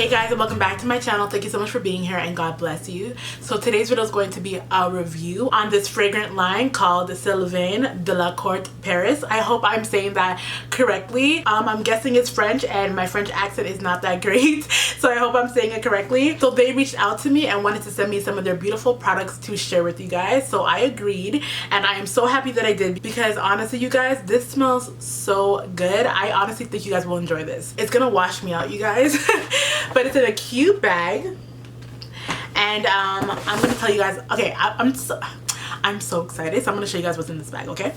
Hey guys, and welcome back to my channel. Thank you so much for being here and God bless you. So today's video is going to be a review on this fragrant line called Sylvaine Delacourte Paris. I hope I'm saying that correctly. I'm guessing it's French and my French accent is not that great, so I hope I'm saying it correctly. So they reached out to me and wanted to send me some of their beautiful products to share with you guys, so I agreed, and I am so happy that I did because honestly you guys, this smells so good. I honestly think you guys will enjoy this. It's gonna wash me out, you guys. But it's in a cute bag, and I'm gonna tell you guys. Okay, I'm so excited, so I'm gonna show you guys what's in this bag. Okay,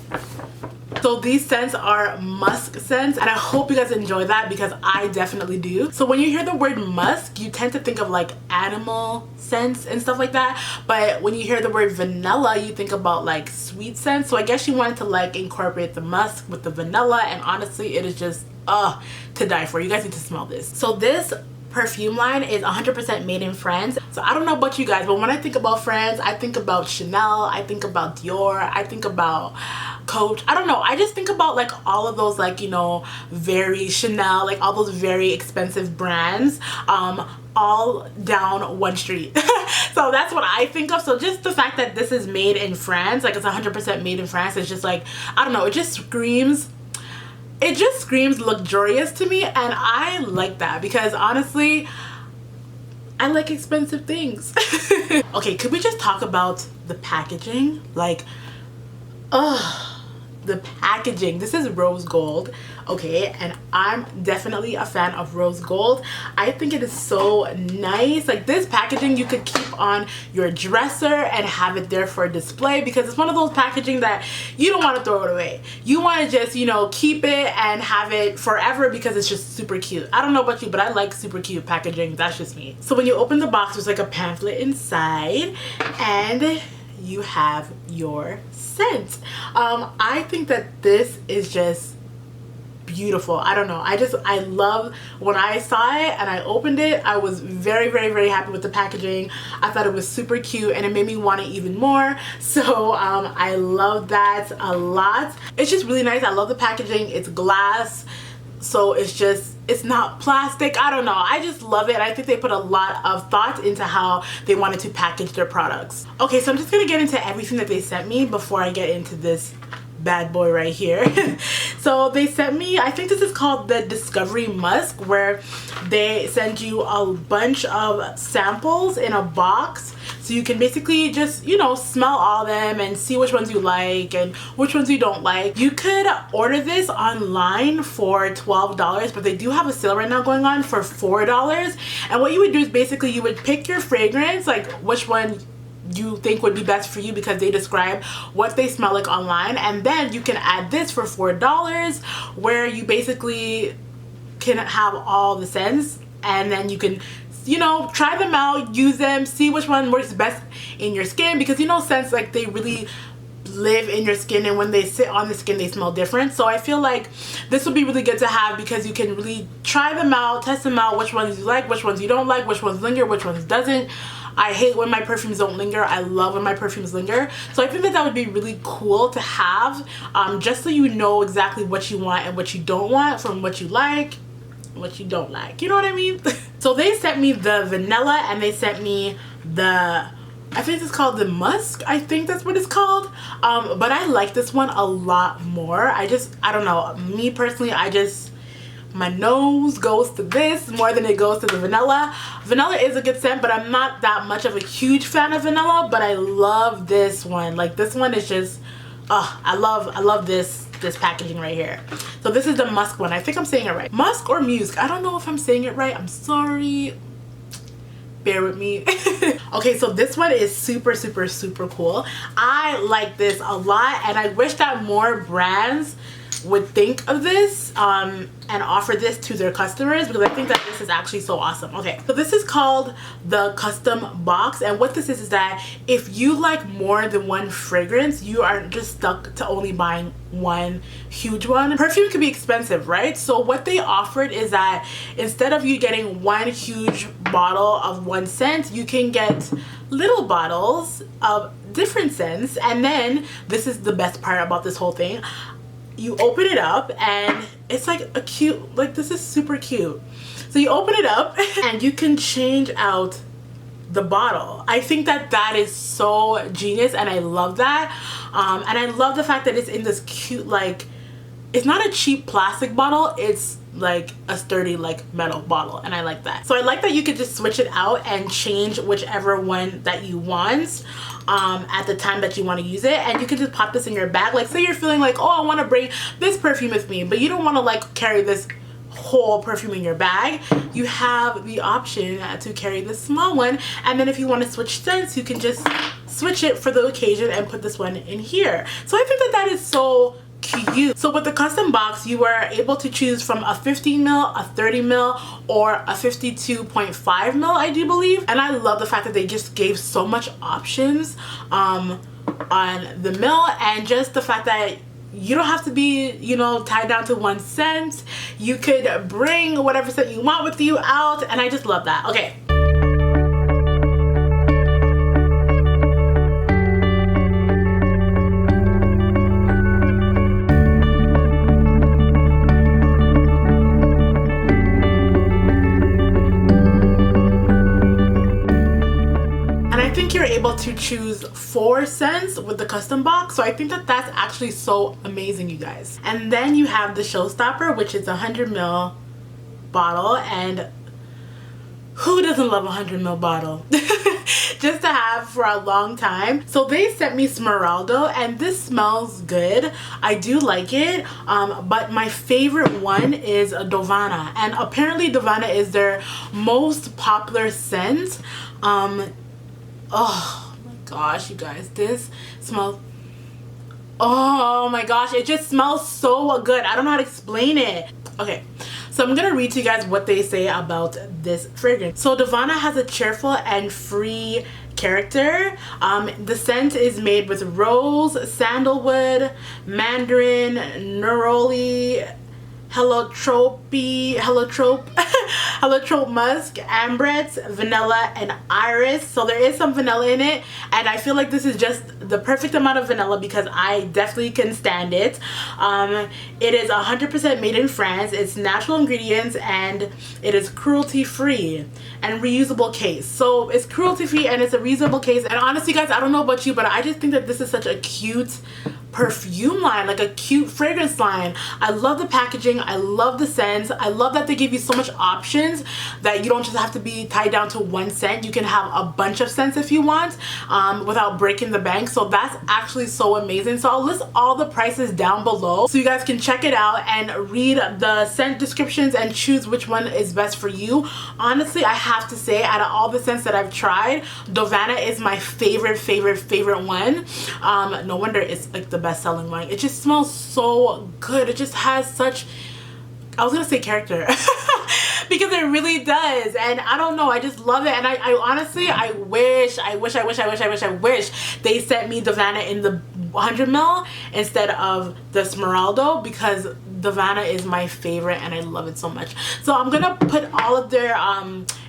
so these scents are musk scents, and I hope you guys enjoy that because I definitely do. So when you hear the word musk, you tend to think of like animal scents and stuff like that, but when you hear the word vanilla, you think about like sweet scents. So I guess she wanted to like incorporate the musk with the vanilla, and honestly it is just to die for. You guys need to smell this. So this perfume line is 100% made in France. So I don't know about you guys, but when I think about France, I think about Chanel, I think about Dior, I think about Coach. I don't know, I just think about like all of those, like, you know, very Chanel, like all those very expensive brands all down one street. So that's what I think of. So just the fact that this is made in France, like it's 100% made in France, it's just like, I don't know, it just screams luxurious to me, and I like that because honestly I like expensive things. Okay, could we just talk about the packaging? Like, the packaging. This is rose gold, okay, and I'm definitely a fan of rose gold. I think it is so nice. Like this packaging you could keep on your dresser and have it there for display because it's one of those packaging that you don't want to throw it away. You want to just, you know, keep it and have it forever because it's just super cute. I don't know about you, but I like super cute packaging. That's just me. So when you open the box, there's like a pamphlet inside and you have your scent. I think that this is just beautiful. I don't know, I love when I saw it and I opened it. I was very happy with the packaging. I thought it was super cute and it made me want it even more. So I love that a lot. It's just really nice. I love the packaging. It's glass, so it's not plastic. I don't know, I just love it. I think they put a lot of thought into how they wanted to package their products. Okay, so I'm just gonna get into everything that they sent me before I get into this bad boy right here. So they sent me, I think this is called the Discovery Musk, where they send you a bunch of samples in a box, so you can basically just, you know, smell all of them and see which ones you like and which ones you don't like. You could order this online for $12, but they do have a sale right now going on for $4. And what you would do is basically you would pick your fragrance, like which one you think would be best for you because they describe what they smell like online, and then you can add this for $4 where you basically can have all the scents, and then you can, you know, try them out, use them, see which one works best in your skin, because you know scents, like they really live in your skin, and when they sit on the skin they smell different. So I feel like this would be really good to have because you can really try them out, test them out, which ones you like, which ones you don't like, which ones linger, which ones doesn't. I hate when my perfumes don't linger. I love when my perfumes linger. So I think that that would be really cool to have, just so you know exactly what you want and what you don't want from what you like and what you don't like. You know what I mean? So they sent me the vanilla and they sent me the, I think it's called the musk. I think that's what it's called. But I like this one a lot more. I don't know. Me personally, my nose goes to this more than it goes to the vanilla. Vanilla is a good scent, but I'm not that much of a huge fan of vanilla, but I love this one. Like this one is just, I love this packaging right here. So this is the musk one. I think I'm saying it right. Musk or musk. I don't know if I'm saying it right. I'm sorry. Bear with me. Okay, so this one is super cool. I like this a lot, and I wish that more brands would think of this and offer this to their customers, because I think that this is actually so awesome. Okay, so this is called the custom box, and what this is that if you like more than one fragrance, you aren't just stuck to only buying one huge one. Perfume can be expensive, right? So what they offered is that instead of you getting one huge bottle of one scent, you can get little bottles of different scents. And then this is the best part about this whole thing, you open it up and it's like a cute, like this is super cute. So you open it up and you can change out the bottle. I think that that is so genius and I love that. And I love the fact that it's in this cute, like, it's not a cheap plastic bottle, it's like a sturdy like metal bottle, and I like that. So I like that you could just switch it out and change whichever one that you want at the time that you want to use it, and you can just pop this in your bag. Like say you're feeling like, oh, I want to bring this perfume with me, but you don't want to like carry this whole perfume in your bag. You have the option to carry this small one, and then if you want to switch scents, you can just switch it for the occasion and put this one in here. So I think that that is so cute. So with the custom box, you were able to choose from a 15 mil, a 30 mil, or a 52.5 mil, I do believe. And I love the fact that they just gave so much options on the mil, and just the fact that you don't have to be, you know, tied down to one scent. You could bring whatever scent you want with you out, and I just love that. Okay. You're able to choose 4 scents with the custom box, so I think that that's actually so amazing, you guys. And then you have the showstopper, which is a 100 ml bottle, and who doesn't love a 100 ml bottle just to have for a long time. So they sent me Smeraldo, and this smells good. I do like it, but my favorite one is Dovana, and apparently Dovana is their most popular scent. Oh my gosh, you guys, this smells, oh my gosh, it just smells so good. I don't know how to explain it. Okay, so I'm gonna read to you guys what they say about this fragrance. So Dovana has a cheerful and free character. The scent is made with rose, sandalwood, mandarin, neroli, heliotrope musk, ambrette, vanilla, and iris. So there is some vanilla in it, and I feel like this is just the perfect amount of vanilla because I definitely can stand it. It is 100% made in France. It's natural ingredients, and it is cruelty free and reusable case. So it's cruelty free and it's a reusable case, and honestly guys, I don't know about you, but I just think that this is such a cute perfume line, like a cute fragrance line. I love the packaging, I love the scents, I love that they give you so much options that you don't just have to be tied down to one scent. You can have a bunch of scents if you want, without breaking the bank. So that's actually so amazing. So I'll list all the prices down below so you guys can check it out and read the scent descriptions and choose which one is best for you. Honestly, I have to say, out of all the scents that I've tried, Dovana is my favorite one. No wonder it's like the best-selling one. It just smells so good. It just has such, I was gonna say character because it really does, and I don't know, I just love it. And I honestly, I wish they sent me Dovana in the 100 ml instead of the Smeraldo, because Dovana is my favorite and I love it so much. So I'm gonna put all of their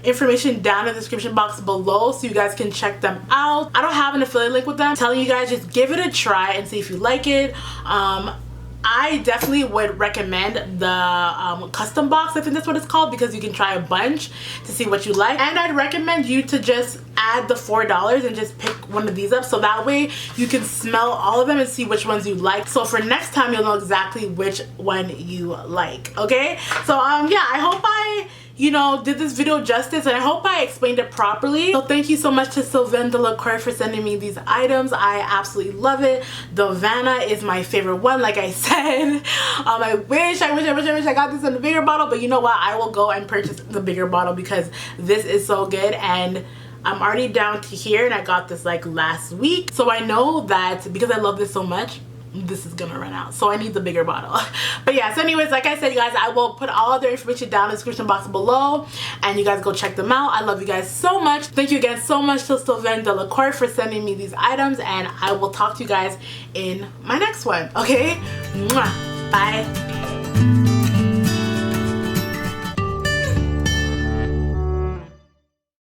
information down in the description box below so you guys can check them out. I don't have an affiliate link with them. I'm telling you guys, just give it a try and see if you like it. I definitely would recommend the custom box, I think that's what it's called, because you can try a bunch to see what you like. And I'd recommend you to just add the $4 and just pick one of these up, so that way you can smell all of them and see which ones you like. So for next time, you'll know exactly which one you like, okay? So yeah, I hope I did this video justice, and I hope I explained it properly. So thank you so much to Sylvaine Delacourte for sending me these items. I absolutely love it. Dovana is my favorite one, like I said. I wish I got this in a bigger bottle, but you know what? I will go and purchase the bigger bottle because this is so good, and I'm already down to here, and I got this like last week. So I know that because I love this so much, this is gonna run out, so I need the bigger bottle. But yeah, so anyways, like I said, you guys, I will put all of their information down in the description box below, and you guys go check them out. I love you guys so much. Thank you again so much to Sylvaine Delacourte for sending me these items, and I will talk to you guys in my next one. Okay, mwah. Bye.